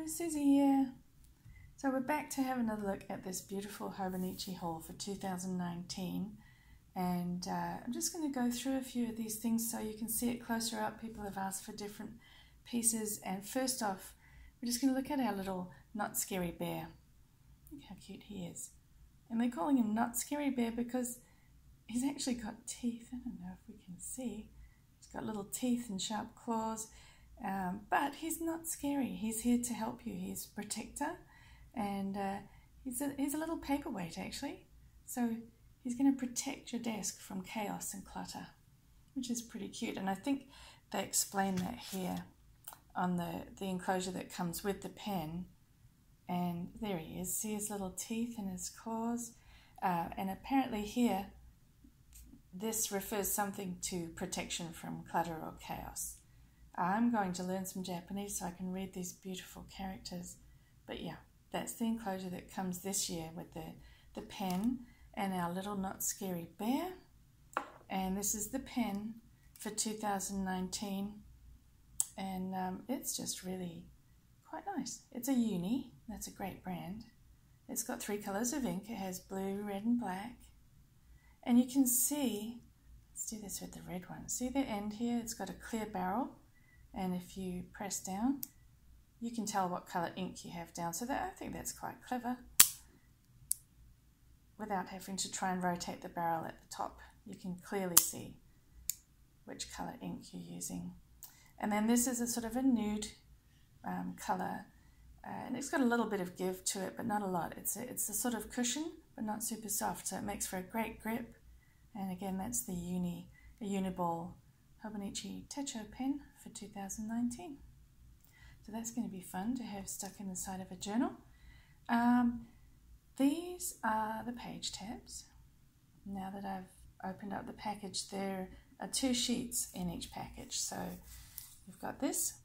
Hello, Susie here. So we're back to have another look at this beautiful Hobonichi haul for 2019, and I'm just going to go through a few of these things so you can see it closer up. People have asked for different pieces, and first off we're just going to look at our little not scary bear. Look how cute he is, and they're calling him not scary bear because he's actually got teeth. I don't know if we can see. He's got little teeth and sharp claws. But he's not scary. He's here to help you. He's a protector, and he's a little paperweight actually. So he's going to protect your desk from chaos and clutter, which is pretty cute. And I think they explain that here on the enclosure that comes with the pen. And there he is. See his little teeth and his claws. And apparently here, this refers something to protection from clutter or chaos. I'm going to learn some Japanese so I can read these beautiful characters. But yeah, that's the enclosure that comes this year with the pen and our little not scary bear. And this is the pen for 2019. And it's just really quite nice. It's a Uni. That's a great brand. It's got 3 colors of ink. It has blue, red, and black. And you can see, let's do this with the red one. See the end here? It's got a clear barrel. And if you press down, you can tell what color ink you have down. So I think that's quite clever. Without having to try and rotate the barrel at the top, you can clearly see which color ink you're using. And then this is a sort of a nude color, and it's got a little bit of give to it, but not a lot. It's a sort of cushion, but not super soft, so it makes for a great grip. And again, that's the Uniball Hobonichi Techo pen for 2019. So that's going to be fun to have stuck in the side of a journal. These are the page tabs. Now that I've opened up the package, there are 2 sheets in each package. So you've got this.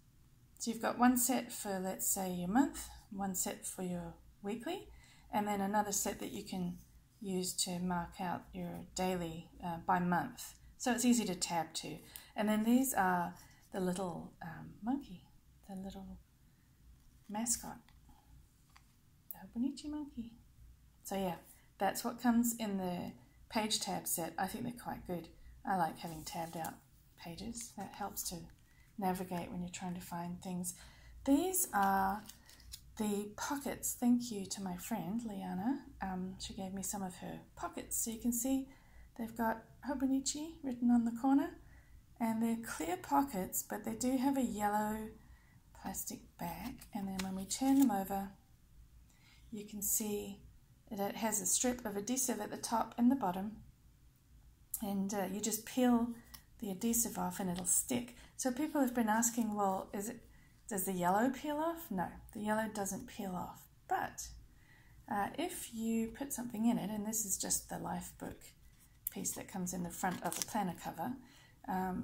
So you've got one set for, let's say, your month, one set for your weekly, and then another set that you can use to mark out your daily by month. So it's easy to tab to. And then these are the little monkey, the little mascot, the Hobonichi monkey. So yeah, that's what comes in the page tab set. I think they're quite good. I like having tabbed out pages. That helps to navigate when you're trying to find things. These are the pockets. Thank you to my friend Liana. She gave me some of her pockets. So you can see they've got Hobonichi written on the corner, and they're clear pockets, but they do have a yellow plastic back. And then when we turn them over, you can see that it has a strip of adhesive at the top and the bottom, and you just peel the adhesive off and it'll stick. So people have been asking, well, does the yellow peel off? No, the yellow doesn't peel off. But if you put something in it, and this is just the life book piece that comes in the front of the planner cover,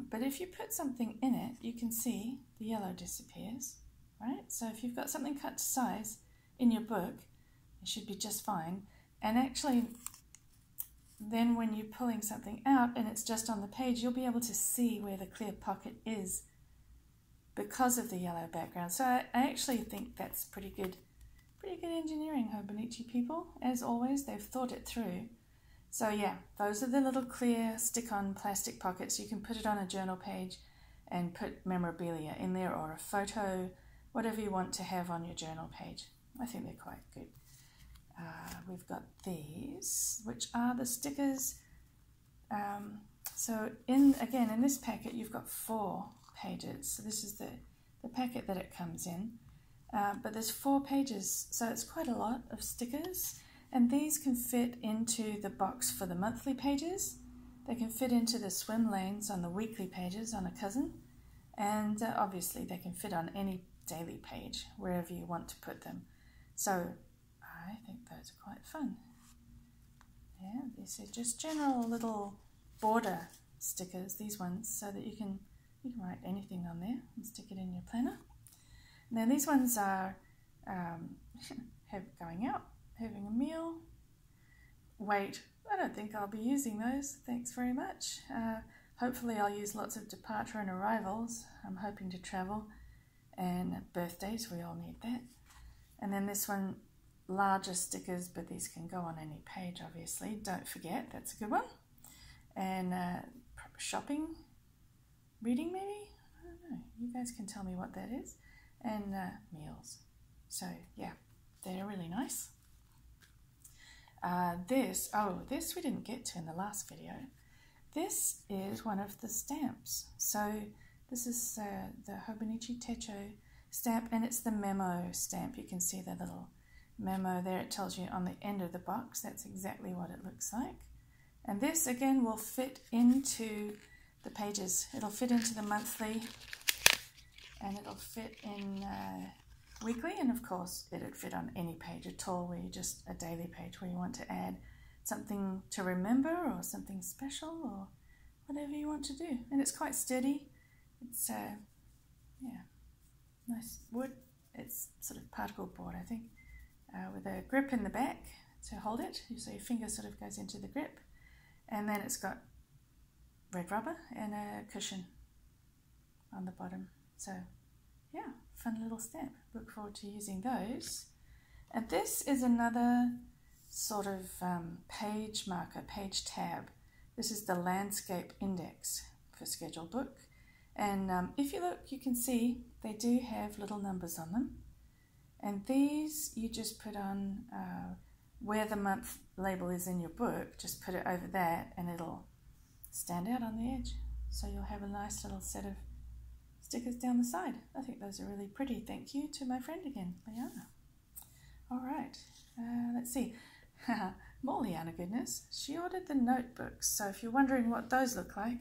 but if you put something in it, you can see the yellow disappears, right? So if you've got something cut to size in your book, it should be just fine. And actually, then when you're pulling something out and it's just on the page, you'll be able to see where the clear pocket is because of the yellow background. So I actually think that's pretty good engineering, Hobonichi people. As always, they've thought it through. So yeah, those are the little clear stick-on plastic pockets. You can put it on a journal page and put memorabilia in there, or a photo, whatever you want to have on your journal page. I think they're quite good. We've got these, which are the stickers. So in this packet, you've got 4 pages. So this is the packet that it comes in. But there's 4 pages, so it's quite a lot of stickers. And these can fit into the box for the monthly pages. They can fit into the swim lanes on the weekly pages on a cousin. And obviously they can fit on any daily page, wherever you want to put them. So I think those are quite fun. Yeah, these are just general little border stickers, these ones, so that you can write anything on there and stick it in your planner. Now these ones are going out, having a meal. Wait, I don't think I'll be using those, thanks very much. Hopefully I'll use lots of departure and arrivals. I'm hoping to travel, and birthdays, we all need that. And then this one, larger stickers, but these can go on any page, obviously. Don't forget, that's a good one. And shopping, reading maybe? I don't know. You guys can tell me what that is. And meals. So yeah, they're really nice. This we didn't get to in the last video. This is one of the stamps. So this is the Hobonichi Techo stamp, and it's the memo stamp. You can see the little memo there. It tells you on the end of the box. That's exactly what it looks like. And this again will fit into the pages. It'll fit into the monthly, and it'll fit in weekly, and of course it'd fit on any page at all, where you just a daily page where you want to add something to remember or something special or whatever you want to do. And it's quite sturdy. It's yeah, nice wood. It's sort of particle board, I think, with a grip in the back to hold it, so your finger sort of goes into the grip. And then it's got red rubber and a cushion on the bottom. So yeah, fun little stamp. Look forward to using those. And this is another sort of page marker, page tab. This is the landscape index for schedule book. And if you look, you can see they do have little numbers on them. And these you just put on where the month label is in your book. Just put it over that and it'll stand out on the edge. So you'll have a nice little set of stickers down the side. I think those are really pretty. Thank you to my friend again, Liana. All right, let's see. More Liana goodness. She ordered the notebooks. So if you're wondering what those look like,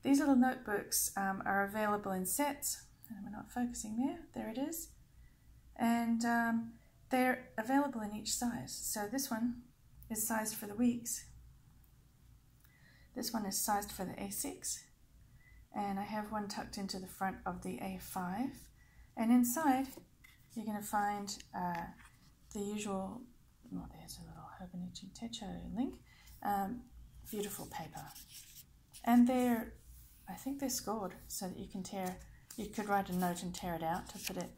these little notebooks are available in sets. We're not focusing there. There it is. And they're available in each size. So this one is sized for the weeks. This one is sized for the A6. And I have one tucked into the front of the A5. And inside, you're going to find the usual, well, there's a little Hobonichi Techo link, beautiful paper. And I think they're scored so that you could write a note and tear it out to put it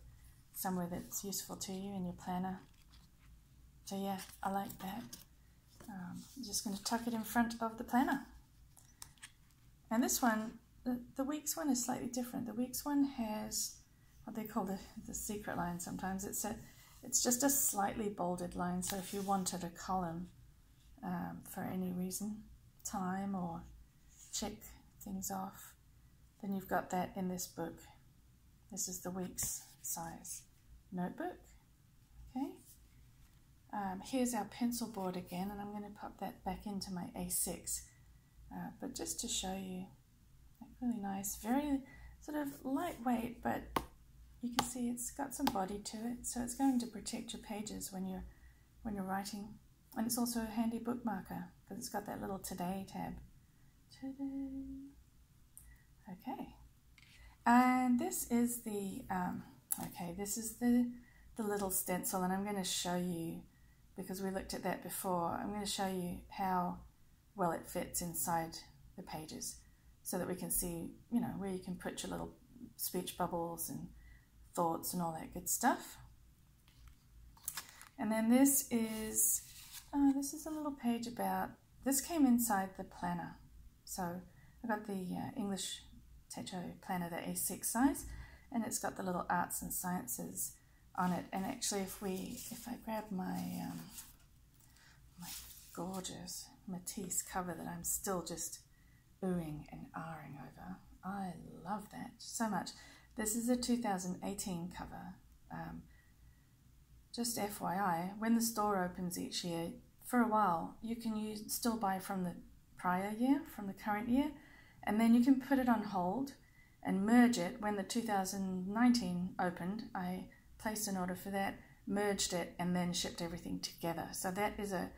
somewhere that's useful to you in your planner. So yeah, I like that. I'm just going to tuck it in front of the planner. And this one, the weeks one is slightly different. The weeks one has what they call the secret line sometimes. It's just a slightly bolded line, so if you wanted a column for any reason, time or check things off, then you've got that in this book. This is the weeks size notebook. Okay. Here's our pencil board again, and I'm going to pop that back into my A6. But just to show you, like, really nice, very sort of lightweight, but you can see it's got some body to it, so it's going to protect your pages when you're writing. And it's also a handy bookmarker because it's got that little today tab. Today. Okay. And this is the the little stencil, and I'm going to show you, because we looked at that before, I'm going to show you how well it fits inside the pages so that we can see, you know, where you can put your little speech bubbles and thoughts and all that good stuff. And then this is a little page about, this came inside the planner. So I got the English Techo planner, the A6 size, and it's got the little arts and sciences on it. And actually, if I grab my my gorgeous Matisse cover that I'm still just oohing and ahhing over, I love that so much. This is a 2018 cover. Just FYI, when the store opens each year, for a while you can still buy from the prior year, from the current year, and then you can put it on hold and merge it. When the 2019 opened, I placed an order for that, merged it, and then shipped everything together. So that is a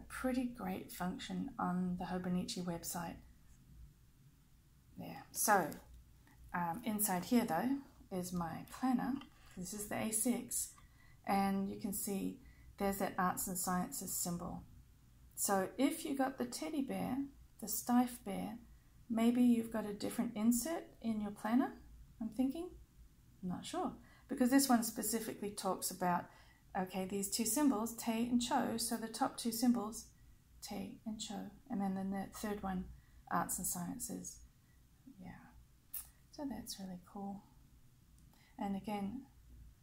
pretty great function on the Hobonichi website. There. So inside here though is my planner. This is the A6, and you can see there's that arts and sciences symbol. So if you got the teddy bear, the Stife bear, maybe you've got a different insert in your planner, I'm thinking. I'm not sure, because this one specifically talks about okay, these two symbols, Te and Cho, so the top two symbols, Te and Cho, and then the third one, Arts and Sciences. Yeah, so that's really cool. And again,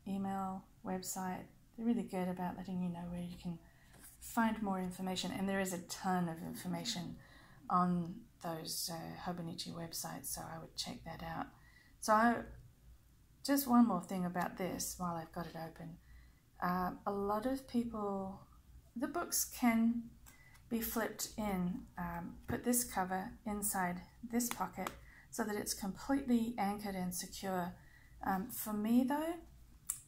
email, website, they're really good about letting you know where you can find more information, and there is a ton of information on those Hobonichi websites, so I would check that out. So just one more thing about this while I've got it open. A lot of people, the books can be flipped in, put this cover inside this pocket so that it's completely anchored and secure. For me though,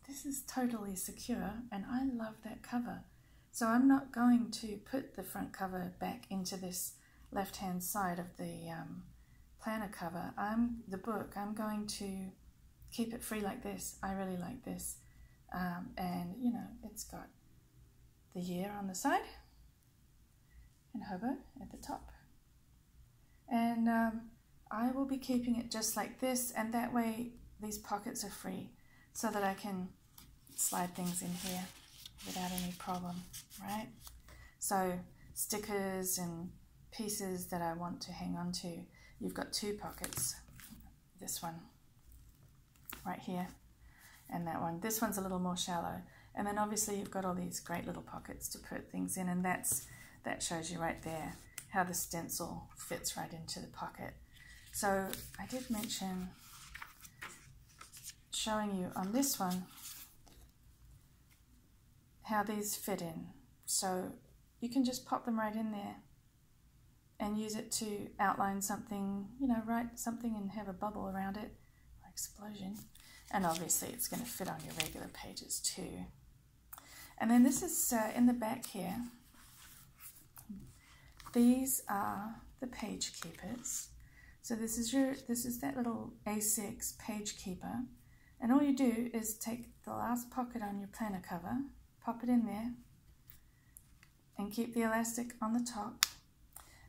this is totally secure and I love that cover. So I'm not going to put the front cover back into this left-hand side of the planner cover. I'm going to keep it free like this. I really like this. And you know, it's got the year on the side and Hobo at the top. And I will be keeping it just like this, and that way these pockets are free so that I can slide things in here without any problem, right? So stickers and pieces that I want to hang on to, you've got two pockets. This one right here and that one. This one's a little more shallow. And then obviously you've got all these great little pockets to put things in, and that shows you right there how the stencil fits right into the pocket. So I did mention showing you on this one how these fit in. So you can just pop them right in there and use it to outline something, you know, write something and have a bubble around it, or explosion. And obviously it's going to fit on your regular pages too. And then this is in the back here. These are the page keepers. So this is that little A6 page keeper. And all you do is take the last pocket on your planner cover, pop it in there, and keep the elastic on the top.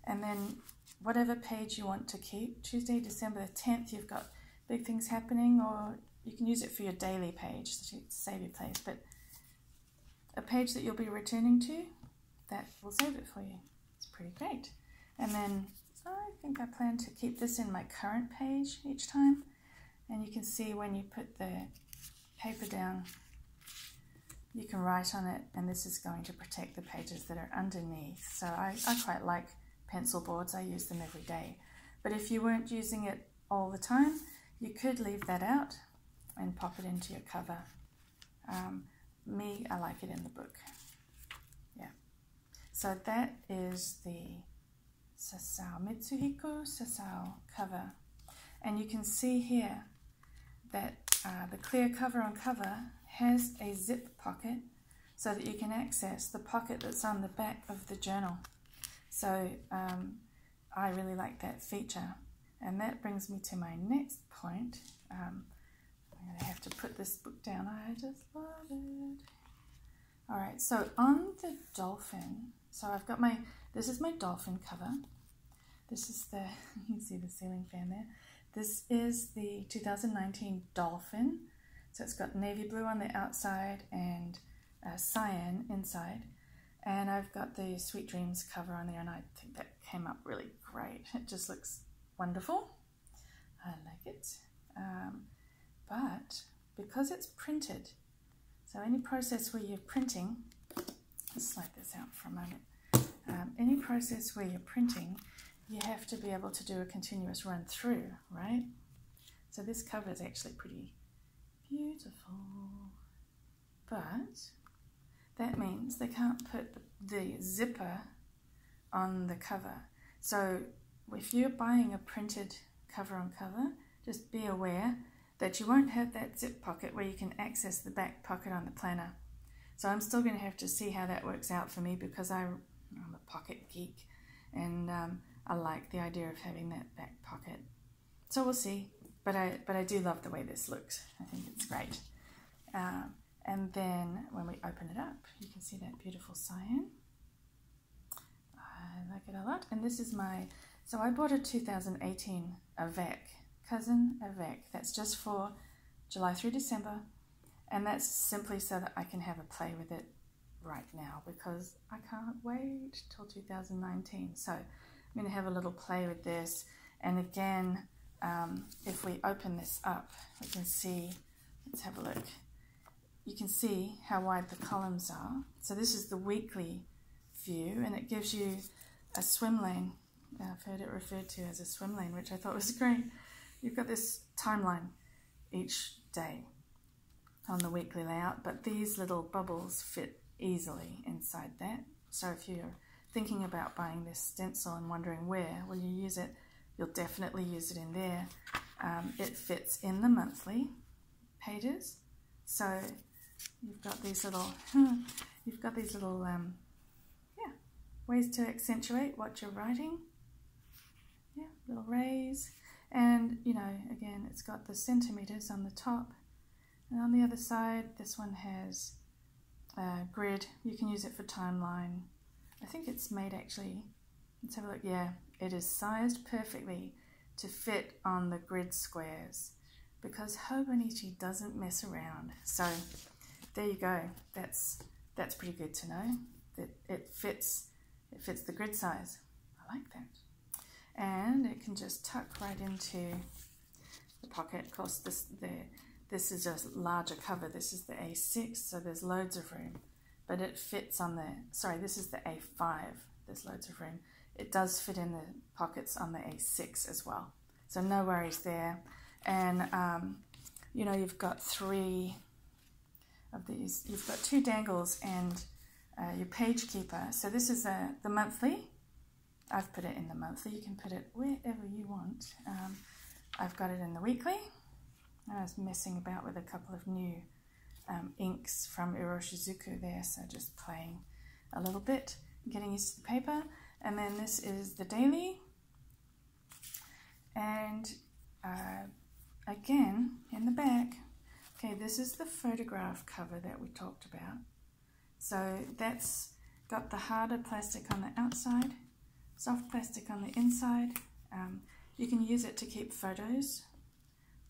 And then whatever page you want to keep, Tuesday, December the 10th, you've got big things happening, or you can use it for your daily page to save your place. But a page that you'll be returning to, that will save it for you. It's pretty great. And then I think I plan to keep this in my current page each time. And you can see when you put the paper down, you can write on it, and this is going to protect the pages that are underneath. So I quite like pencil boards. I use them every day. But if you weren't using it all the time, you could leave that out and pop it into your cover. I like it in the book. Yeah. So that is the Sasao, Mitsuhiko Sasao cover. And you can see here that the clear cover on cover has a zip pocket so that you can access the pocket that's on the back of the journal. So I really like that feature. And that brings me to my next point. I'm going to have to put this book down. I just love it. All right, so on the Dolphin, so I've got this is my Dolphin cover. This is you can see the ceiling fan there. This is the 2019 Dolphin. So it's got navy blue on the outside and cyan inside. And I've got the Sweet Dreams cover on there, and I think that came up really great. It just looks wonderful. I like it. But because it's printed, so any process where you're printing, let's slide this out for a moment. Any process where you're printing, you have to be able to do a continuous run through, right? So this cover is actually pretty beautiful, but that means they can't put the zipper on the cover. So if you're buying a printed cover on cover, just be aware that you won't have that zip pocket where you can access the back pocket on the planner. So I'm still going to have to see how that works out for me, because I'm a pocket geek, and I like the idea of having that back pocket. So we'll see, but I do love the way this looks. I think it's great. And then when we open it up, you can see that beautiful cyan. I like it a lot. And this is so I bought a 2018 Avec, Cousin Avec. That's just for July through December. And that's simply so that I can have a play with it right now, because I can't wait till 2019. So I'm going to have a little play with this. And again, if we open this up, we can see, let's have a look. You can see how wide the columns are. So this is the weekly view, and it gives you a swim lane. I've heard it referred to as a swim lane, which I thought was great. You've got this timeline each day on the weekly layout, but these little bubbles fit easily inside that. So if you're thinking about buying this stencil and wondering where will you use it, you'll definitely use it in there. It fits in the monthly pages. So you've got these little, ways to accentuate what you're writing. Yeah, little rays. And, you know, again, it's got the centimeters on the top. And on the other side, this one has grid. You can use it for timeline. I think it's made actually, let's have a look. Yeah, it is sized perfectly to fit on the grid squares, because Hobonichi doesn't mess around. So there you go. That's pretty good to know that it fits the grid size. I like that. And it can just tuck right into the pocket. Of course, this is a larger cover. This is the A6, so there's loads of room. But it fits on the, sorry, this is the A5. There's loads of room. It does fit in the pockets on the A6 as well. So no worries there. And, you know, you've got 3 of these. You've got 2 dangles and your page keeper. So this is the monthly. I've put it in the monthly. You can put it wherever you want. I've got it in the weekly. I was messing about with a couple of new inks from Iroshizuku there, so just playing a little bit, getting used to the paper. And then this is the daily. And again, in the back, okay, this is the photograph cover that we talked about. So that's got the harder plastic on the outside, soft plastic on the inside. You can use it to keep photos,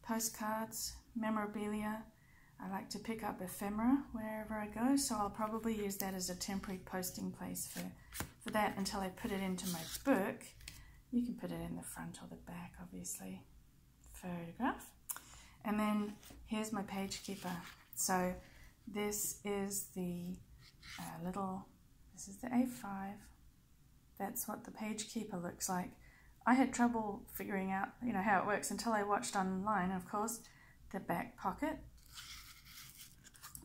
postcards, memorabilia. I like to pick up ephemera wherever I go, so I'll probably use that as a temporary posting place for that until I put it into my book. You can put it in the front or the back, obviously. Photograph. And then here's my page keeper. So this is the this is the A5. That's what the page keeper looks like. I had trouble figuring out, you know, how it works until I watched online. Of course, the back pocket,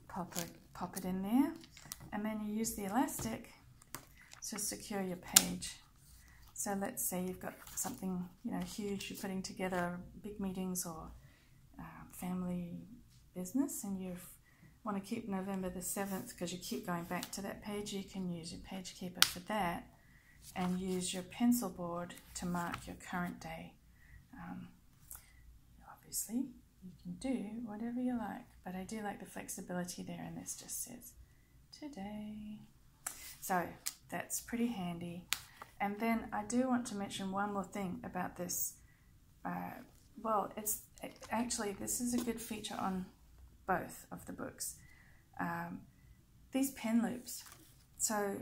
pop it in there, and then you use the elastic to secure your page. So let's say you've got something, you know, huge, you're putting together big meetings or family business, and you want to keep November the 7th because you keep going back to that page. You can use your page keeper for that, and use your pencil board to mark your current day. Obviously, you can do whatever you like, but I do like the flexibility there, and this just says today. So that's pretty handy. And then I do want to mention one more thing about this. Well, actually, this is a good feature on both of the books. These pen loops. So,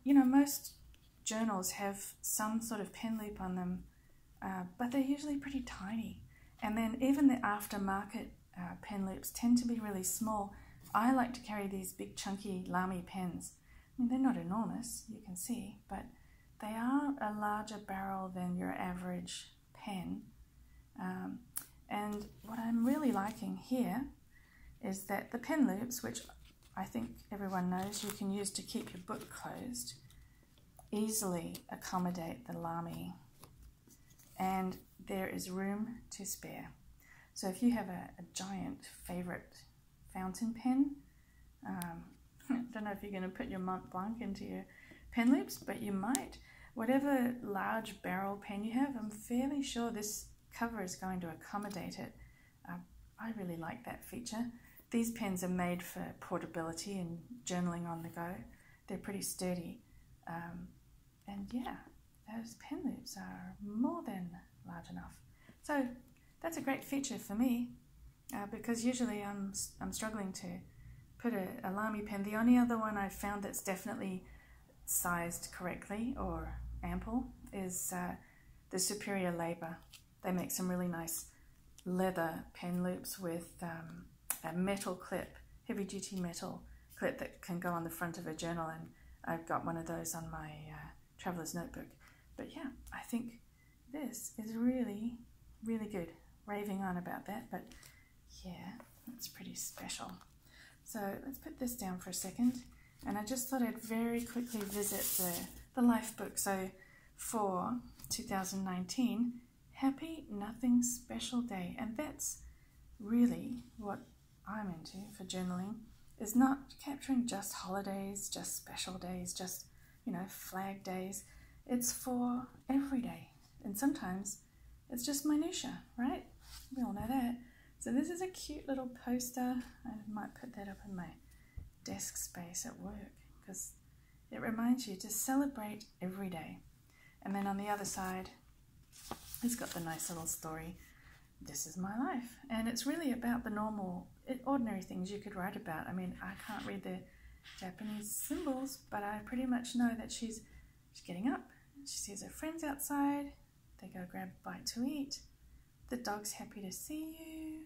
you know, most journals have some sort of pen loop on them, but they're usually pretty tiny. And then even the aftermarket pen loops tend to be really small. I like to carry these big chunky Lamy pens. I mean, they're not enormous, you can see, but they are a larger barrel than your average pen. And what I'm really liking here is that the pen loops, which I think everyone knows you can use to keep your book closed, easily accommodate the Lamy, and there is room to spare. So if you have a giant favorite fountain pen, I don't know if you're going to put your Mont Blanc into your pen loops, but you might. Whatever large barrel pen you have, I'm fairly sure this cover is going to accommodate it. I really like that feature. These pens are made for portability and journaling on the go. They're pretty sturdy. And yeah, those pen loops are more than large enough. So that's a great feature for me. because usually I'm struggling to put a lamy pen. The only other one I've found that's definitely sized correctly or ample is the Superior Labor. They make some really nice leather pen loops with a metal clip, heavy duty metal clip that can go on the front of a journal, and I've got one of those on my traveler's notebook. But yeah, I think this is really, really good. Raving on about that, but yeah, it's pretty special. So let's put this down for a second, and I just thought I'd very quickly visit the life book. So for 2019, Happy Nothing Special Day, and that's really what I'm into for journaling, is not capturing just holidays, just special days, just, flag days. It's for every day, and sometimes it's just minutia, right? We all know that. So this is a cute little poster. I might put that up in my desk space at work because it reminds you to celebrate every day. And then on the other side, it's got the nice little story, this is my life. And it's really about the normal, ordinary things you could write about. I mean, I can't read the Japanese symbols, but I pretty much know that she's getting up. She sees her friends outside. They go grab a bite to eat. The dog's happy to see you.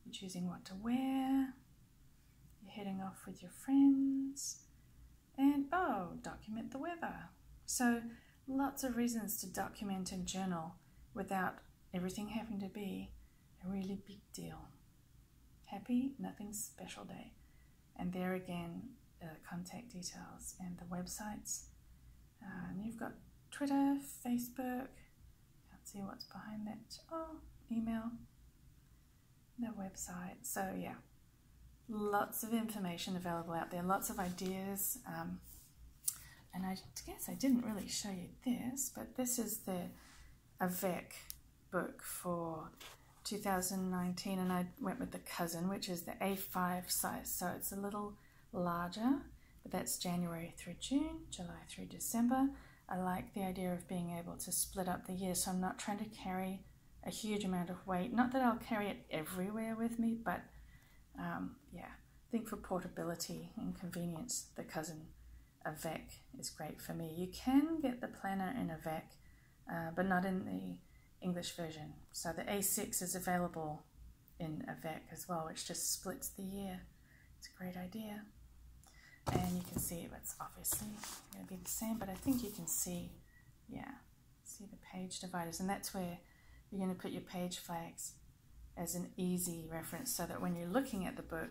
You're choosing what to wear. You're heading off with your friends. And, document the weather. So lots of reasons to document and journal without everything having to be a really big deal. Happy Nothing Special Day. And there again, contact details and the websites. And you've got Twitter, Facebook. Can't see what's behind that. Email. The website. So yeah, lots of information available out there. Lots of ideas. And I guess I didn't really show you this, but this is the Avec book for 2019, and I went with the cousin, which is the A5 size, so it's a little larger, but that's January through June, July through December. I like the idea of being able to split up the year, so I'm not trying to carry a huge amount of weight. Not that I'll carry it everywhere with me, but I think for portability and convenience, the cousin Avec is great for me. You can get the planner in Avec, but not in the English version. So the A6 is available in Avec as well, which just splits the year. It's a great idea. And you can see it's obviously going to be the same, but I think you can see the page dividers, and that's where you're going to put your page flags as an easy reference, so that when you're looking at the book,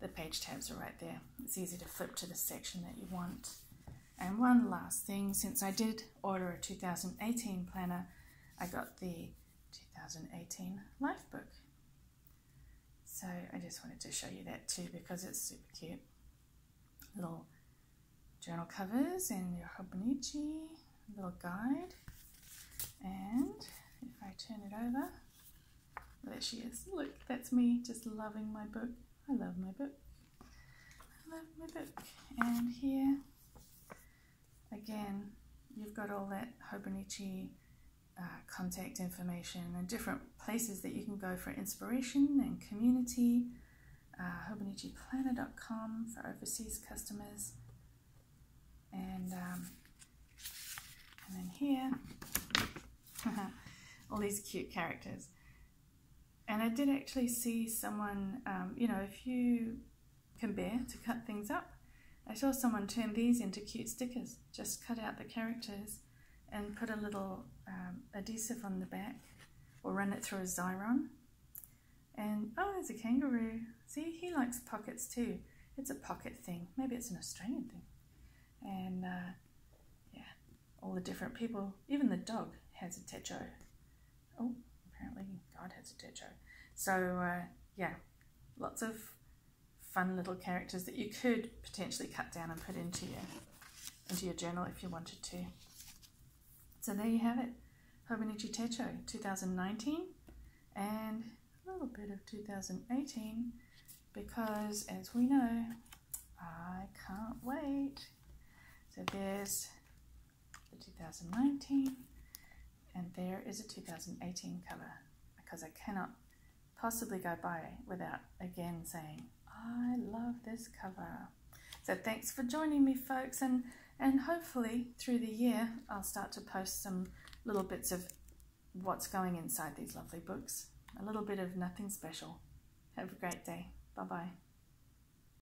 the page tabs are right there. It's easy to flip to the section that you want. And one last thing, since I did order a 2018 planner, I got the 2018 life book. So I just wanted to show you that too, because it's super cute. Little journal covers and your Hobonichi little guide. And if I turn it over, there she is. Look, that's me just loving my book. I love my book. I love my book. And here, again, you've got all that Hobonichi contact information and different places that you can go for inspiration and community. Hobonichiplanner.com for overseas customers. And then here, all these cute characters. And I did actually see someone, if you can bear to cut things up, I saw someone turn these into cute stickers. Just cut out the characters and put a little adhesive on the back, or run it through a Xyron. And there's a kangaroo. See, he likes pockets too. It's a pocket thing. Maybe it's an Australian thing. And all the different people. Even the dog has a techo. Oh, apparently God has a techo. So lots of fun little characters that you could potentially cut down and put into your journal if you wanted to. So there you have it. Hobonichi Techo 2019 and a little bit of 2018, because as we know, I can't wait. So there's the 2019 and there is a 2018 cover, because I cannot possibly go by without again saying, I love this cover. So thanks for joining me, folks, and hopefully through the year I'll start to post some little bits of what's going inside these lovely books. A little bit of nothing special. Have a great day. Bye-bye.